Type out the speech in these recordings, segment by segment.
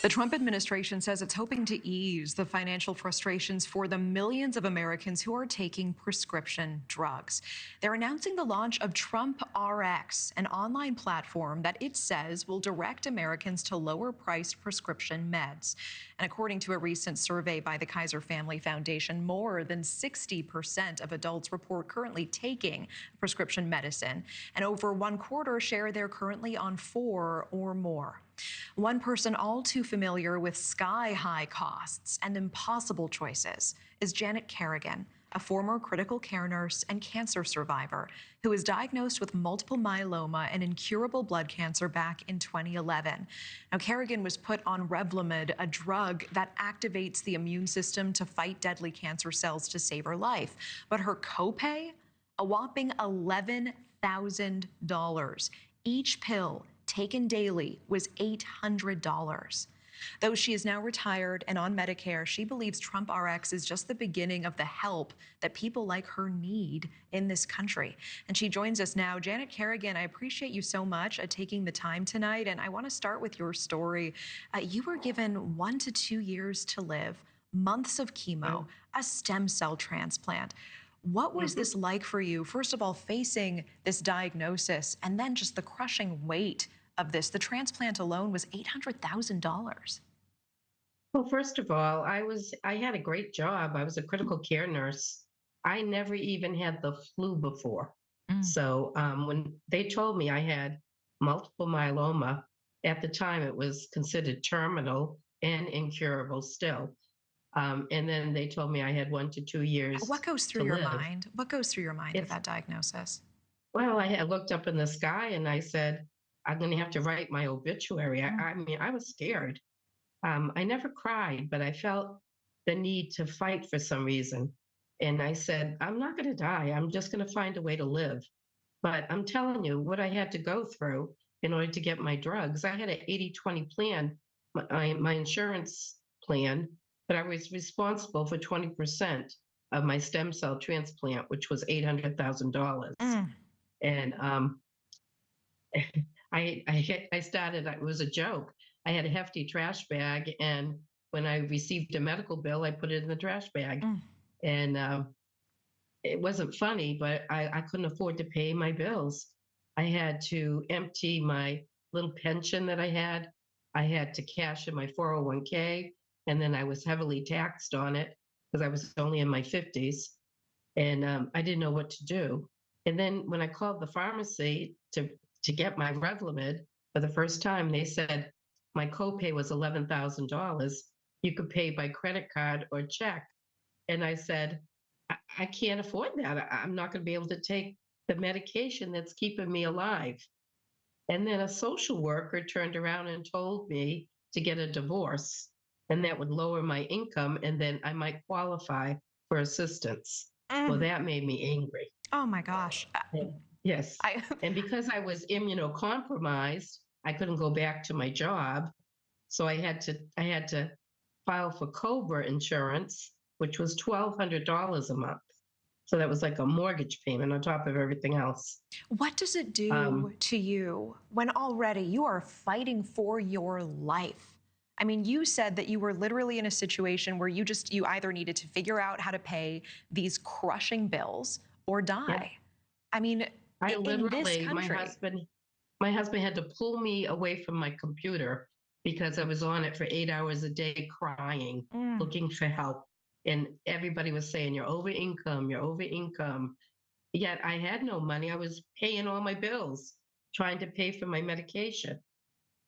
The Trump administration says it's hoping to ease the financial frustrations for the millions of Americans who are taking prescription drugs. They're announcing the launch of TrumpRx, an online platform that it says will direct Americans to lower-priced prescription meds. And according to a recent survey by the Kaiser Family Foundation, more than 60% of adults report currently taking prescription medicine, and over 1/4 share they're currently on 4 or more. One person all too familiar with sky-high costs and impossible choices is Janet Kerrigan, a former critical care nurse and cancer survivor who was diagnosed with multiple myeloma and incurable blood cancer back in 2011. Now, Kerrigan was put on Revlimid, a drug that activates the immune system to fight deadly cancer cells to save her life. But her copay? A whopping $11,000. Each pill taken daily was $800. Though she is now retired and on Medicare, she believes TrumpRx is just the beginning of the help that people like her need in this country. And she joins us now. Janet Kerrigan, I appreciate you so much taking the time tonight. And I want to start with your story. You were given 1 to 2 years to live, months of chemo, a stem cell transplant. What was this like for you, first of all, facing this diagnosis and then just the crushing weight of this? The transplant alone was $800,000. Well, first of all, I had a great job. I was a critical care nurse. I never even had the flu before. So when they told me I had multiple myeloma, at the time it was considered terminal and incurable still. And then they told me I had 1 to 2 years. What goes through your live. mind? What goes through your mind with that diagnosis? Well, I looked up in the sky and I said, I'm going to have to write my obituary. I mean, I was scared. I never cried, but I felt the need to fight for some reason. And I said, I'm not going to die. I'm just going to find a way to live. But I'm telling you what I had to go through in order to get my drugs. I had an 80-20 plan, my insurance plan, but I was responsible for 20% of my stem cell transplant, which was $800,000. And I started, it was a joke. I had a hefty trash bag, and when I received a medical bill, I put it in the trash bag. And it wasn't funny, but I couldn't afford to pay my bills. I had to empty my little pension that I had. I had to cash in my 401k, and then I was heavily taxed on it because I was only in my 50s, and I didn't know what to do. And then when I called the pharmacy to get my Revlimid for the first time, they said my copay was $11,000. You could pay by credit card or check. And I said, I can't afford that. I'm not going to be able to take the medication that's keeping me alive. And then a social worker turned around and told me to get a divorce, and that would lower my income, and then I might qualify for assistance. Well, that made me angry. Oh my gosh. Yes. And because I was immunocompromised, I couldn't go back to my job. So I had to file for COBRA insurance, which was $1,200 a month. So that was like a mortgage payment on top of everything else. What does it do to you when already you are fighting for your life? I mean, you said that you were literally in a situation where you either needed to figure out how to pay these crushing bills or die. Yep. I mean, in this country. My husband had to pull me away from my computer because I was on it for 8 hours a day crying, looking for help. And everybody was saying, you're over income, you're over income. Yet I had no money. I was paying all my bills, trying to pay for my medication.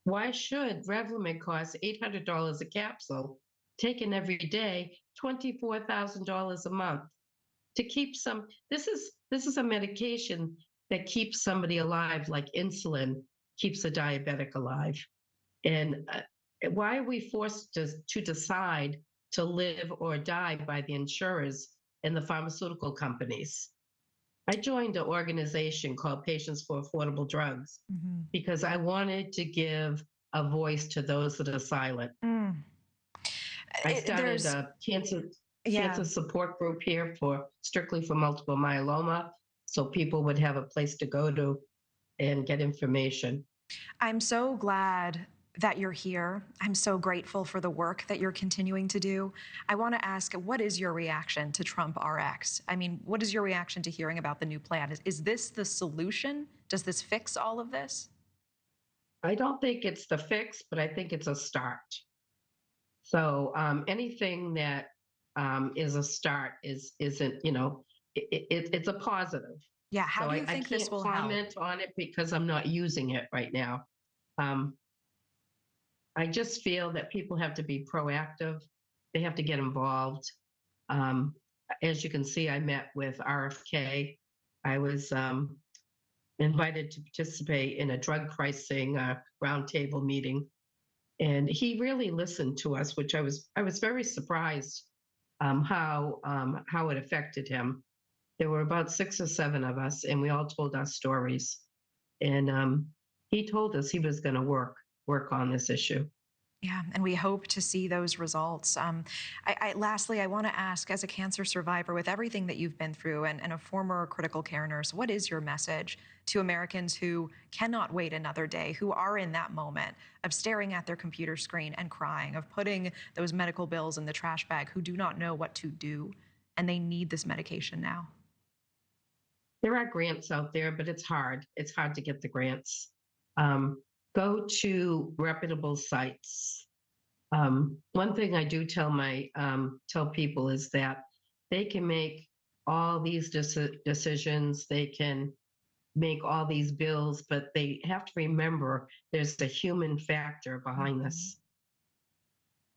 Why should Revlimid cost $800 a capsule, taken every day, $24,000 a month? To keep this is a medication that keeps somebody alive, like insulin keeps a diabetic alive. And why are we forced to decide to live or die by the insurers and the pharmaceutical companies? I joined an organization called Patients for Affordable Drugs because I wanted to give a voice to those that are silent. I started a cancer support group here strictly for multiple myeloma, so people would have a place to go to and get information. I'm so glad that you're here. I'm so grateful for the work that you're continuing to do. I want to ask, what is your reaction to TrumpRx? I mean, what is your reaction to hearing about the new plan? Is this the solution? Does this fix all of this? I don't think it's the fix, but I think it's a start. So anything that is a start isn't, it's a positive. Yeah, how So do you I think this can't will help? comment on it because I'm not using it right now. Um, I just feel that people have to be proactive. They have to get involved. Um, as you can see, I met with RFK. I was invited to participate in a drug pricing roundtable meeting, and he really listened to us, which I was very surprised how it affected him. There were about 6 or 7 of us, and we all told our stories. And he told us he was going to work on this issue. Yeah, and we hope to see those results. Lastly, I want to ask, as a cancer survivor, with everything that you've been through and a former critical care nurse, what is your message to Americans who cannot wait another day, who are in that moment of staring at their computer screen and crying, of putting those medical bills in the trash bag, who do not know what to do, and they need this medication now? There are grants out there, but it's hard. It's hard to get the grants. Go to reputable sites. One thing I do tell people is that they can make all these decisions. They can make all these bills, but they have to remember there's a human factor behind this.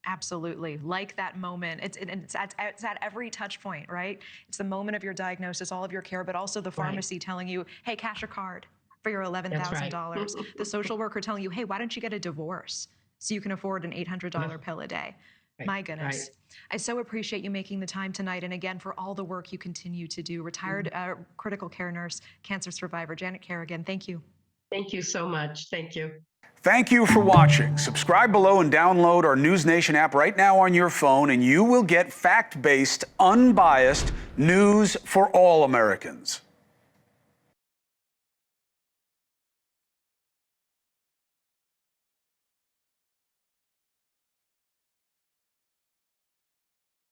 Absolutely. Like that moment. It's at every touch point, right? It's the moment of your diagnosis, all of your care, but also the pharmacy telling you, hey, cash your card for your $11,000. Right. The social worker telling you, hey, why don't you get a divorce so you can afford an $800 pill a day? Right. My goodness. I so appreciate you making the time tonight. And again, for all the work you continue to do. Retired critical care nurse, cancer survivor, Janet Kerrigan, thank you. Thank you so much. Thank you. Thank you for watching. Subscribe below and download our NewsNation app right now on your phone, and you will get fact-based, unbiased news for all Americans.